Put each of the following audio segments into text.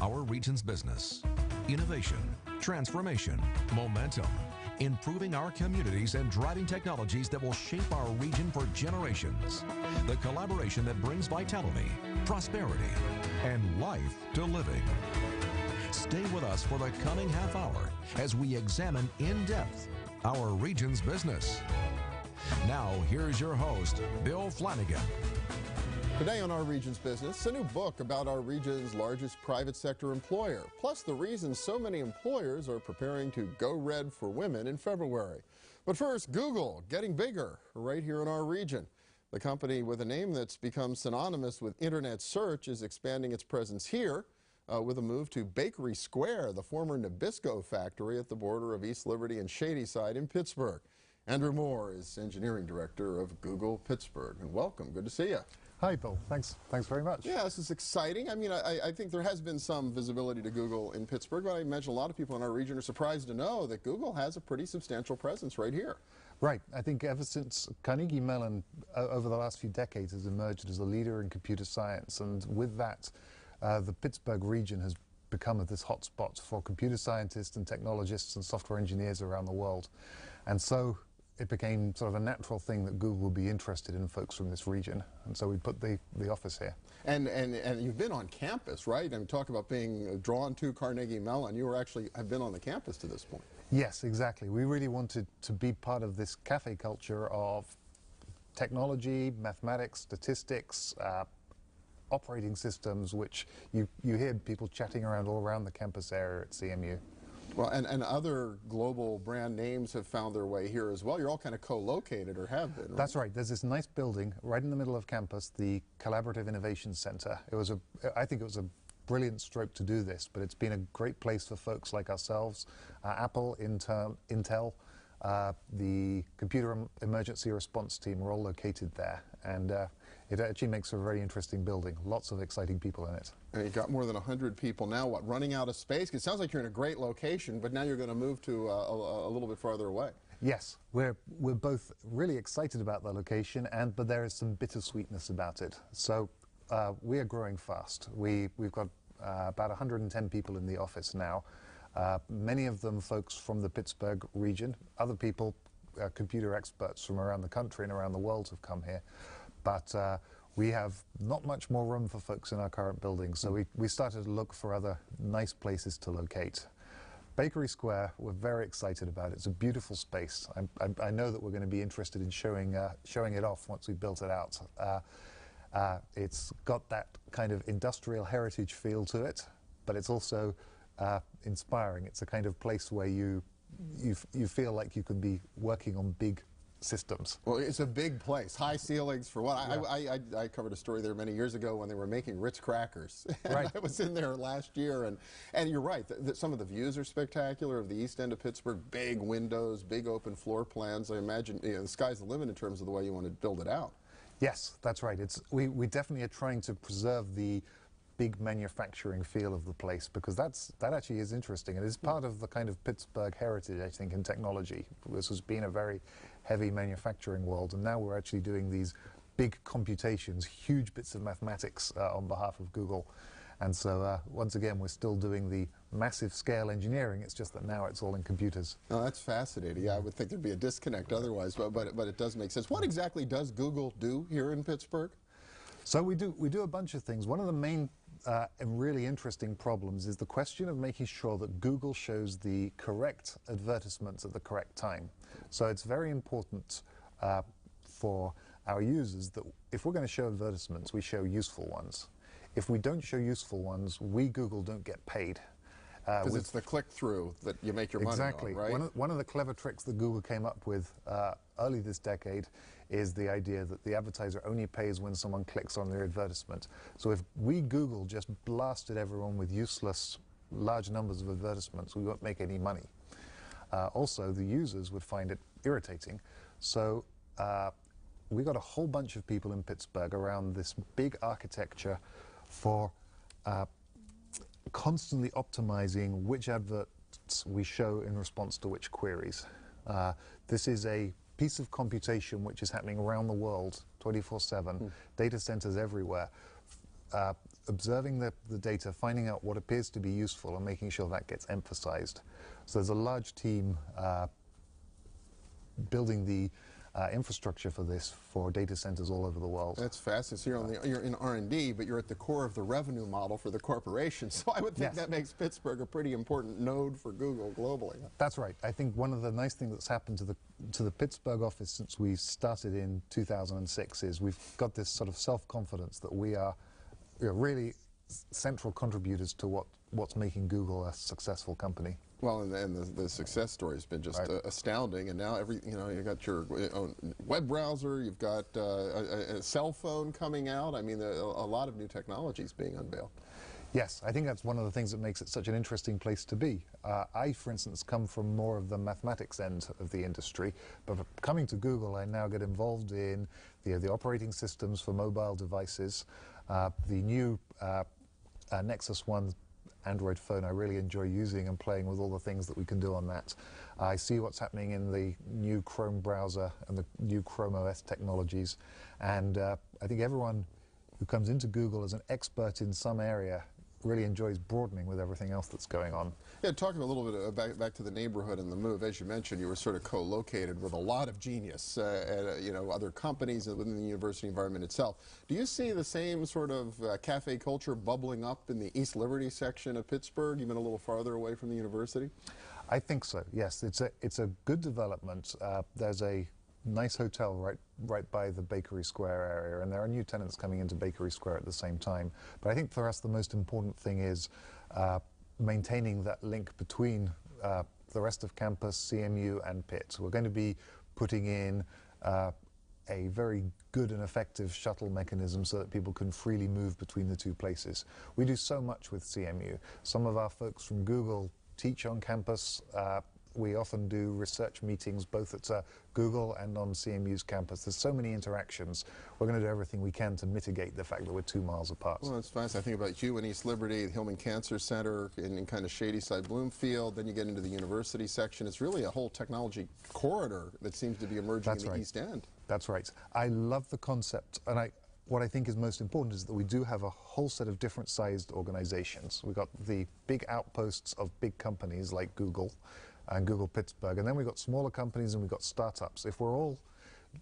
our region's business. Innovation, transformation, momentum, improving our communities and driving technologies that will shape our region for generations. The collaboration that brings vitality, prosperity, and life to living. Stay with us for the coming half hour as we examine in depth our region's business. Now, here's your host, Bill Flanagan. Today on Our Region's Business, a new book about our region's largest private sector employer, plus the reasons so many employers are preparing to go red for women in February. But first, Google getting bigger right here in our region. The company with a name that's become synonymous with internet search is expanding its presence here with a move to Bakery Square, the former Nabisco factory at the border of East Liberty and Shadyside in Pittsburgh. Andrew Moore is Engineering Director of Google Pittsburgh. And welcome. Good to see you. Hi, Bill. Thanks very much. Yeah, this is exciting. I mean, I think there has been some visibility to Google in Pittsburgh, but I imagine a lot of people in our region are surprised to know that Google has a pretty substantial presence right here. Right. I think ever since Carnegie Mellon, over the last few decades, has emerged as a leader in computer science, and with that, the Pittsburgh region has become this hotspot for computer scientists and technologists and software engineers around the world. And so it became sort of a natural thing that Google would be interested in folks from this region, and so we put the office here. And you've been on campus, right? I mean, talk about being drawn to Carnegie Mellon. You have been on the campus to this point. Yes, exactly. We really wanted to be part of this cafe culture of technology, mathematics, statistics, operating systems, which you hear people chatting around all around the campus area at CMU. Well, and other global brand names have found their way here as well. You're all kind of co-located, or have been, right? That's right. There's this nice building right in the middle of campus, the Collaborative Innovation Center. I think it was a brilliant stroke to do this, but it's been a great place for folks like ourselves, Apple, Intel, the Computer Emergency Response Team are all located there, and it actually makes a very interesting building. Lots of exciting people in it. And you've got more than 100 people now, what, running out of space? 'Cause it sounds like you're in a great location, but now you're going to move to a little bit farther away. Yes, we're both really excited about the location, but there is some bittersweetness about it. So we are growing fast. We've got about 110 people in the office now. Many of them folks from the Pittsburgh region. Other people, computer experts from around the country and around the world have come here. But we have not much more room for folks in our current building, so we started to look for other nice places to locate. Bakery Square, we're very excited about it. It's a beautiful space. I know that we're going to be interested in showing it off once we've built it out. It's got that kind of industrial heritage feel to it, but it's also inspiring. It's a kind of place where you feel like you could be working on big systems. Well, it's a big place. High ceilings for what? Yeah. I covered a story there many years ago when they were making Ritz crackers. Right. I was in there last year, and you're right. Some of the views are spectacular of the east end of Pittsburgh. Big windows, big open floor plans. I imagine the sky's the limit in terms of the way you want to build it out. Yes, that's right. We definitely are trying to preserve the big manufacturing feel of the place, because that actually is interesting. It is part of the kind of Pittsburgh heritage, I think, in technology. This has been a very heavy manufacturing world, and now we're actually doing these big computations, huge bits of mathematics on behalf of Google. And so once again, we're still doing the massive scale engineering. It's just that now it's all in computers. Oh, that's fascinating. Yeah, I would think there'd be a disconnect otherwise, but it does make sense. What exactly does Google do here in Pittsburgh? So we do a bunch of things. One of the main and really interesting problems is the question of making sure that Google shows the correct advertisements at the correct time. So it's very important for our users that if we're going to show advertisements, we show useful ones. If we don't show useful ones, we, Google, don't get paid. Because it's the click-through that you make your money on, right? One of the clever tricks that Google came up with early this decade is the idea that the advertiser only pays when someone clicks on their advertisement. So if we, Google, just blasted everyone with useless large numbers of advertisements, we won't make any money. Also, the users would find it irritating. So we got a whole bunch of people in Pittsburgh around this big architecture for constantly optimizing which adverts we show in response to which queries. This is a piece of computation which is happening around the world 24/7, data centers everywhere, observing the data, finding out what appears to be useful, and making sure that gets emphasized. So there's a large team building the infrastructure for this for data centers all over the world. That's fascinating. So you're in R&D, but you're at the core of the revenue model for the corporation. So I would think that makes Pittsburgh a pretty important node for Google globally. That's right. I think one of the nice things that's happened to the Pittsburgh office since we started in 2006 is we've got this sort of self-confidence that we are really central contributors to what's making Google a successful company. Well, and the success story has been just astounding. And now you've got your own web browser, you've got a cell phone coming out. I mean, a lot of new technologies being unveiled. Yes, I think that's one of the things that makes it such an interesting place to be. I, for instance, come from more of the mathematics end of the industry, but coming to Google, I now get involved in the operating systems for mobile devices, the new Nexus 1 Android phone I really enjoy using and playing with all the things that we can do on that. I see what's happening in the new Chrome browser and the new Chrome OS technologies, and I think everyone who comes into Google as an expert in some area really enjoys broadening with everything else that's going on. Yeah, talking a little bit back to the neighborhood and the move, as you mentioned, you were sort of co-located with a lot of genius at other companies within the university environment itself. Do you see the same sort of cafe culture bubbling up in the East Liberty section of Pittsburgh, even a little farther away from the university? I think so, yes. It's a good development. There's a nice hotel right by the Bakery Square area, and there are new tenants coming into Bakery Square at the same time. But I think for us the most important thing is maintaining that link between the rest of campus, CMU and Pitt. We're going to be putting in a very good and effective shuttle mechanism so that people can freely move between the two places. We do so much with CMU. Some of our folks from Google teach on campus. We often do research meetings both at Google and on CMU's campus. There's so many interactions. We're going to do everything we can to mitigate the fact that we're 2 miles apart. Well, that's fine. I think about you in East Liberty, the Hillman Cancer Center, in kind of Shadyside Bloomfield. Then you get into the university section. It's really a whole technology corridor that seems to be emerging in the East End. That's right. I love the concept, and what I think is most important is that we do have a whole set of different sized organizations. We've got the big outposts of big companies like Google and Google Pittsburgh, and then we've got smaller companies and we've got startups. If we're all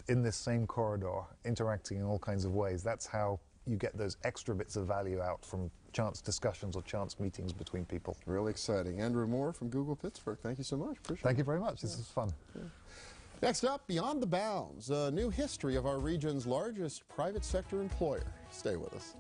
in this same corridor interacting in all kinds of ways, that's how you get those extra bits of value out from chance discussions or chance meetings between people. Really exciting. Andrew Moore from Google Pittsburgh, thank you so much. Appreciate it. Thank you very much. This was fun. Yeah. Next up, Beyond the Bounds, a new history of our region's largest private sector employer. Stay with us.